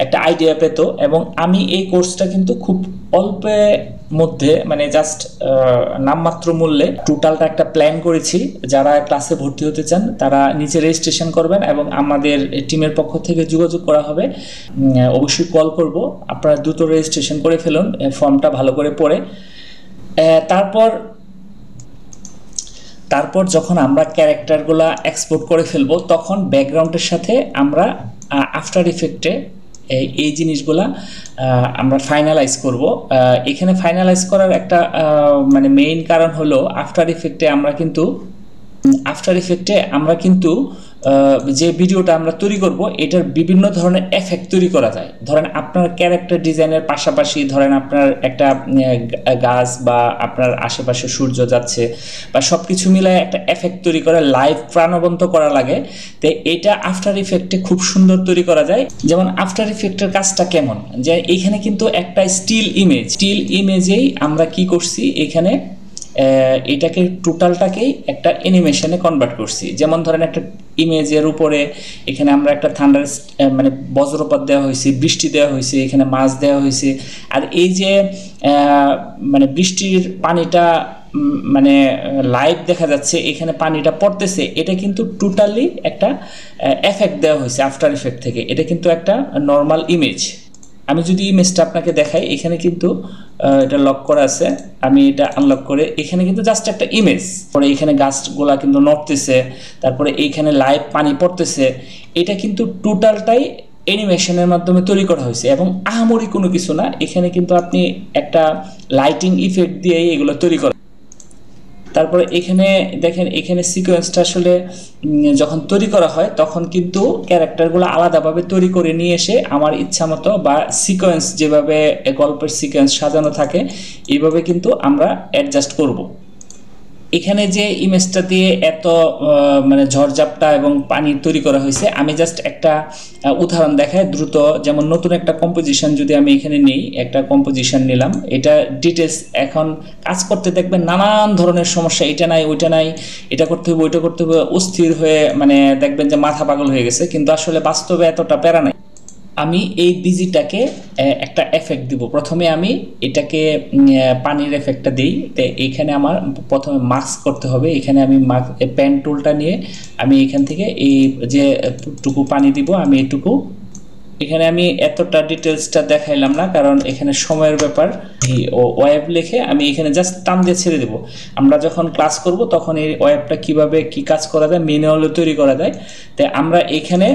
S2: একটা আইডিয়া পেত। এবং আমি এই কোর্সটা কিন্তু খুব অল্পের মধ্যে, মানে জাস্ট নামমাত্র মূল্যে টোটালটা একটা প্ল্যান করেছি। যারা ক্লাসে ভর্তি হতে চান তারা নিচে রেজিস্ট্রেশন করবেন এবং আমাদের টিমের পক্ষ থেকে যোগাযোগ করা হবে। অবশ্যই কল করব, আপনারা দ্রুত রেজিস্ট্রেশন করে ফেলুন ফর্মটা ভালো করে পড়ে। তারপর যখন আমরা ক্যারেক্টারগুলো এক্সপোর্ট করে ফেলবো তখন ব্যাকগ্রাউন্ডের সাথে আমরা আফটার ইফেক্টে এই জিনিসগুলা আমরা ফাইনালাইজ করব। এখানে ফাইনালাইজ করার একটা মানে মেইন কারণ হলো আফটার ইফেক্টে আমরা কিন্তু যে ভিডিওটা আমরা তৈরি করব এটার বিভিন্ন ধরনের এফেক্ট তৈরি করা যায়। ধরেন আপনার ক্যারেক্টার ডিজাইনের পাশাপাশি ধরেন আপনার একটা গাছ বা আপনার আশেপাশে সূর্য যাচ্ছে বা সব কিছু মিলে একটা এফেক্ট তৈরি করে লাইভ প্রাণবন্ত করা লাগে। তো এটা আফটার ইফেক্টে খুব সুন্দর তৈরি করা যায়। যেমন আফটার ইফেক্টের কাজটা কেমন, যে এইখানে কিন্তু একটা স্টিল ইমেজেই আমরা কি করছি, এখানে এটাকে টোটালটাকেই একটা অ্যানিমেশনে কনভার্ট করছি। যেমন ধরেন একটা ইমেজের উপরে এখানে আমরা একটা থান্ডার মানে বজ্রপাত দেওয়া হয়েছে, বৃষ্টি দেওয়া হয়েছে, এখানে মাছ দেওয়া হয়েছে। আর এই যে মানে বৃষ্টির পানিটা মানে লাইভ দেখা যাচ্ছে, এখানে পানিটা পড়তেছে, এটা কিন্তু টোটালি একটা এফেক্ট দেওয়া হয়েছে আফটার ইফেক্ট থেকে। এটা কিন্তু একটা নর্মাল ইমেজ। আমি যদি ইমেজটা আপনাকে দেখাই, এখানে কিন্তু এটা লক করা আছে, আমি এটা আনলক করে এখানে কিন্তু জাস্ট একটা ইমেজ, পরে এখানে গাছগুলা কিন্তু নড়তেছে, তারপরে এইখানে লাইভ পানি পড়তেছে। এটা কিন্তু টোটালটাই অ্যানিমেশনের মাধ্যমে তৈরি করা হয়েছে এবং আহামরি কোনো কিছু না। এখানে কিন্তু আপনি একটা লাইটিং ইফেক্ট দিয়ে এগুলো তৈরি করেন। তারপরে এখানে দেখেন, এখানে সিকোয়েন্সটা আসলে যখন তৈরি করা হয় তখন কিন্তু ক্যারেক্টারগুলো আলাদাভাবে তৈরি করে নিয়ে এসে আমার ইচ্ছা মতো বা সিকোয়েন্স যেভাবে গল্পের সিকোয়েন্স সাজানো থাকে এইভাবে কিন্তু আমরা অ্যাডজাস্ট করব। এখানে যে ইমেজটা দিয়ে এত মানে ঝড়ঝাপটা এবং পানি তৈরি করা হয়েছে, আমি জাস্ট একটা উদাহরণ দেখাই দ্রুত। যেমন নতুন একটা কম্পোজিশন যদি আমি এখানে নিই, একটা কম্পোজিশন নিলাম, এটা ডিটেলস এখন কাজ করতে দেখবেন নানান ধরনের সমস্যা, এটা নাই ওইটা নাই, এটা করতে হবে ওইটা করতে হবে, অস্থির হয়ে মানে দেখবেন যে মাথা পাগল হয়ে গেছে, কিন্তু আসলে বাস্তবে এতটা প্যারা নাই। আমি এই বিজিটাকে একটা এফেক্ট দিব। প্রথমে আমি এটাকে পানির এফেক্টটা দিই। তো এইখানে আমার প্রথমে মাস্ক করতে হবে। এখানে আমি পেন টুলটা নিয়ে আমি এখান থেকে এই যে টুকু পানি দিব, আমি এইটুকু এখানে আমি এতটা ডিটেলসটা দেখাইলাম না, কারণ এখানে সময়ের ব্যাপার। ওয়েব লিখে আমি এখানে জাস্ট টান দিয়ে ছেড়ে দেবো। আমরা যখন ক্লাস করব তখন এই ওয়েবটা কিভাবে কি কাজ করা যায় ম্যানুয়ালি তৈরি করা যায়। তো আমরা এখানে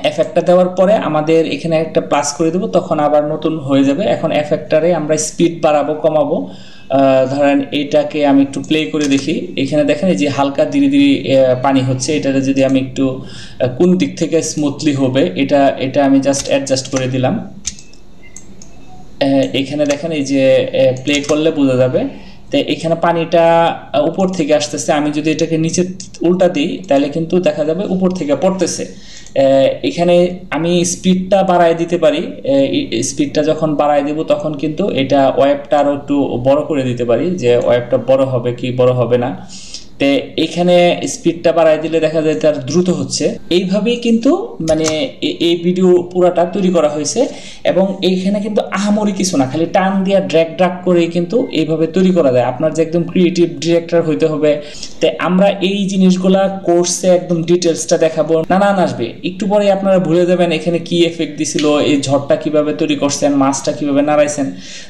S2: এফেক্টটা দেওয়ার পরে আমাদের এখানে একটা প্লাস করে দেবো, তখন আবার নতুন হয়ে যাবে। এখন এফেক্টটারে আমরা স্পিড বাড়াবো কমাবো। ধরেন এইটাকে আমি একটু প্লে করে দেখি। এখানে দেখেন এই যে হালকা ধীরে ধীরে পানি হচ্ছে, এটাতে যদি আমি একটু কোন দিক থেকে স্মুথলি হবে এটা আমি জাস্ট অ্যাডজাস্ট করে দিলাম। এখানে দেখেন এই যে প্লে করলে বোঝা যাবে। তো এখানে পানিটা উপর থেকে আসতেছে, আমি যদি এটাকে নিচে উল্টা দিই তাহলে কিন্তু দেখা যাবে উপর থেকে পড়তেছে। এখানে আমি স্পিডটা বাড়ায় দিতে পারি। স্পিডটা যখন বাড়ায় দেব তখন কিন্তু এটা ওয়েবটা আরও একটু বড় করে দিতে পারি, যে ওয়েবটা বড় হবে কি বড় হবে না। তো এখানে স্পিডটা বাড়াই দিলে দেখা যায় তার দ্রুত হচ্ছে। এইভাবেই কিন্তু মানে এই ভিডিও পুরাটা তৈরি করা হয়েছে এবং এইখানে কিন্তু আহামরি কিছু না, খালি টান দিয়ে ড্র্যাগ করেই কিন্তু এইভাবে তৈরি করা যায়। আপনার যে একদম ক্রিয়েটিভ ডিরেক্টর হইতে হবে। তো আমরা এই জিনিসগুলা কোর্সে একদম ডিটেলসটা দেখাবো, নানান আসবে, একটু পরে আপনারা ভুলে যাবেন এখানে কি এফেক্ট দিছিল, এই ঝড়টা কিভাবে তৈরি করছেন, মাছটা কিভাবে নাড়াইছেন।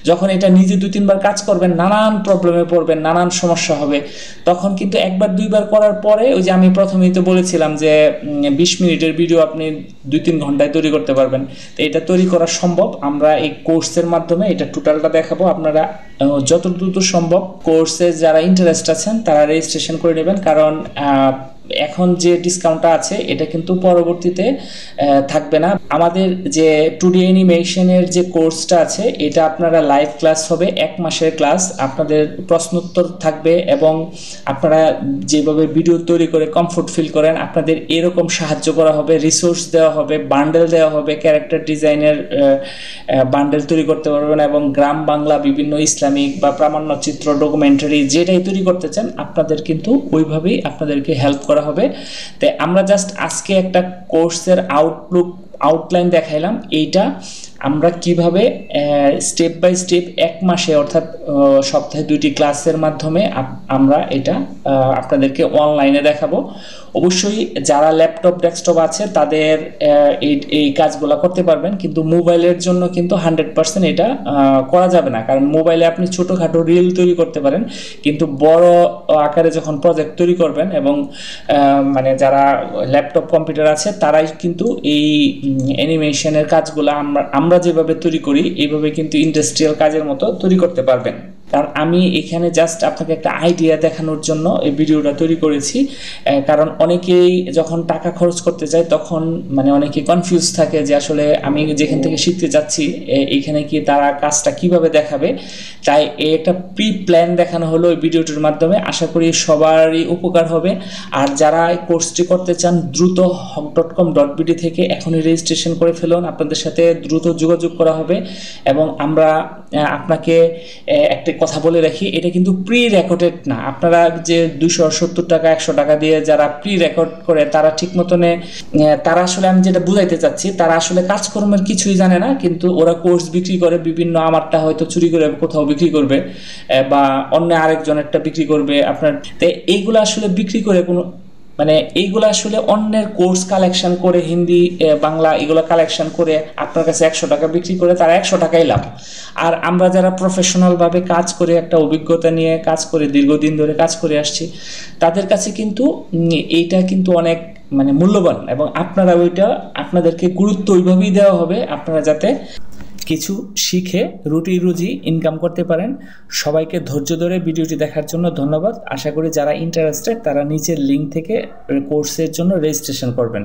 S2: যখন এটা নিজে 2-3 বার কাজ করবেন, নানান প্রবলেমে পড়বেন, নানান সমস্যা হবে। তখন কিন্তু 1-2 বার করার পরে ওই যে আমি প্রথমেই তো বলেছিলাম যে 20 মিনিটের ভিডিও আপনি 2-3 ঘন্টায় তৈরি করতে পারবেন। তো এটা তৈরি করা সম্ভব। আমরা এই কোর্সের মাধ্যমে এটা টোটালটা দেখাবো। আপনারা যত দ্রুত সম্ভব কোর্সে যারা ইন্টারেস্ট আছেন তারা রেজিস্ট্রেশন করে নেবেন, কারণ এখন যে ডিসকাউন্টটা আছে এটা কিন্তু পরবর্তীতে থাকবে না। আমাদের যে 2D অ্যানিমেশনের যে কোর্সটা আছে এটা আপনারা লাইভ ক্লাস হবে, 1 মাসের ক্লাস। আপনাদের প্রশ্নোত্তর থাকবে এবং আপনারা যেভাবে ভিডিও তৈরি করে কমফোর্ট ফিল করেন আপনাদের এরকম সাহায্য করা হবে, রিসোর্স দেওয়া হবে, বান্ডেল দেওয়া হবে, ক্যারেক্টার ডিজাইনের বান্ডেল তৈরি করতে পারবেন এবং গ্রাম বাংলা, বিভিন্ন ইসলামিক বা প্রামাণ্যচিত্র, ডকুমেন্টারি যেটাই তৈরি করতে চান আপনাদের কিন্তু ওইভাবেই আপনাদেরকে হেল্প করা হবে। তাই আমরা জাস্ট আজকে একটা কোর্সের আউটলাইন দেখাইলাম। এইটা আমরা কিভাবে স্টেপ বাই স্টেপ 1 মাসে অর্থাৎ সপ্তাহে 2টি ক্লাসের মাধ্যমে আমরা এটা আপনাদেরকে অনলাইনে দেখাবো। অবশ্যই যারা ল্যাপটপ ডেস্কটপ আছে তাদের এই কাজগুলো করতে পারবেন, কিন্তু মোবাইলের জন্য কিন্তু 100% এটা করা যাবে না, কারণ মোবাইলে আপনি ছোটোখাটো রিল তৈরি করতে পারেন, কিন্তু বড় আকারে যখন প্রজেক্ট তৈরি করবেন এবং মানে যারা ল্যাপটপ কম্পিউটার আছে তারাই কিন্তু এই অ্যানিমেশনের কাজগুলো আমরা যেভাবে তৈরি করি এইভাবে কিন্তু ইন্ডাস্ট্রিয়াল কাজের মতো তৈরি করতে পারবেন। কারণ আমি এখানে জাস্ট আপনাকে একটা আইডিয়া দেখানোর জন্য এই ভিডিওটা তৈরি করেছি, কারণ অনেকেই যখন টাকা খরচ করতে যায় তখন মানে অনেকে কনফিউজ থাকে যে আসলে আমি যেখান থেকে শিখতে যাচ্ছি এইখানে কি তারা কাজটা কিভাবে দেখাবে। তাই এই একটা প্রি প্ল্যান দেখানো হলো এই ভিডিওটির মাধ্যমে। আশা করি সবারই উপকার হবে। আর যারা এই কোর্সটি করতে চান দ্রুত hawk.com.bd থেকে এখনই রেজিস্ট্রেশন করে ফেলুন, আপনাদের সাথে দ্রুত যোগাযোগ করা হবে। এবং আমরা আপনাকে একটা কথা বলে রাখি, এটা কিন্তু প্রি রেকর্ডেড না। আপনারা যে 270 টাকা 100 টাকা দিয়ে যারা প্রি রেকর্ড করে তারা ঠিক মতনে তারা আসলে আমি যেটা বুঝাইতে চাচ্ছি তারা আসলে কাজকর্মের কিছুই জানে না, কিন্তু ওরা কোর্স বিক্রি করে বিভিন্ন, আমারটা হয়তো চুরি করে কোথাও বিক্রি করবে বা অন্য আরেকজনেরটা বিক্রি করবে আপনার। তো এইগুলো আসলে বিক্রি করে কোনো মানে এইগুলো আসলে অন্যের কোর্স কালেকশন করে হিন্দি বাংলা এগুলো কালেকশন করে আপনার কাছে 100 টাকা বিক্রি করে তারা 100 টাকাই লাভ। আর আমরা যারা প্রফেশনালভাবে কাজ করে একটা অভিজ্ঞতা নিয়ে কাজ করে দীর্ঘদিন ধরে কাজ করে আসছি তাদের কাছে কিন্তু এইটা কিন্তু অনেক মানে মূল্যবান, এবং আপনারা ওইটা আপনাদেরকে গুরুত্ব ওইভাবেই দেওয়া হবে আপনারা যাতে কিছু শিখে রুটি রুজি ইনকাম করতে পারেন। সবাইকে ধৈর্য ধরে ভিডিওটি দেখার জন্য ধন্যবাদ। আশা করি যারা ইন্টারেস্টেড তারা নিচের লিঙ্ক থেকে কোর্সের জন্য রেজিস্ট্রেশন করবেন।